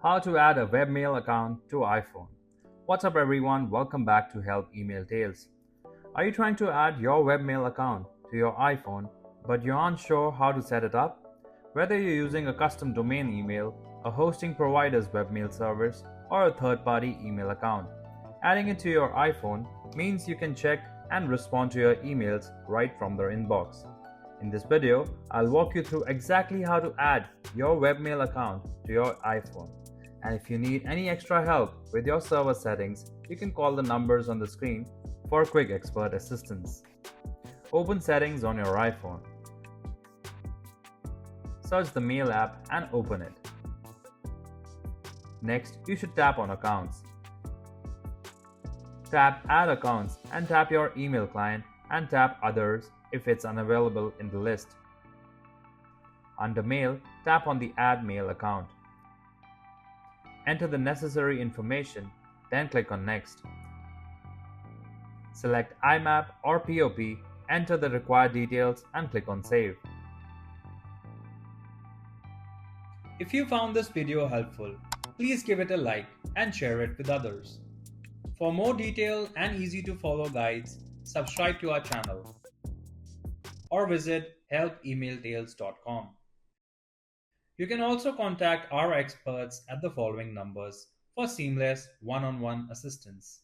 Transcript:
How to add a webmail account to iPhone. What's up everyone, welcome back to Help Email Tales. Are you trying to add your webmail account to your iPhone but you aren't sure how to set it up? Whether you're using a custom domain email, a hosting provider's webmail service, or a third-party email account, adding it to your iPhone means you can check and respond to your emails right from their inbox. In this video, I'll walk you through exactly how to add your webmail account to your iPhone. And if you need any extra help with your server settings, you can call the numbers on the screen for quick expert assistance. Open Settings on your iPhone. Search the Mail app and open it. Next, you should tap on Accounts. Tap Add Accounts and tap your email client and tap Others if it's unavailable in the list. Under Mail, tap on the Add Mail account. Enter the necessary information, then click on Next. Select IMAP or POP, enter the required details and click on Save. If you found this video helpful, please give it a like and share it with others. For more detailed and easy to follow guides, subscribe to our channel or visit helpemailtales.com. You can also contact our experts at the following numbers for seamless one-on-one assistance.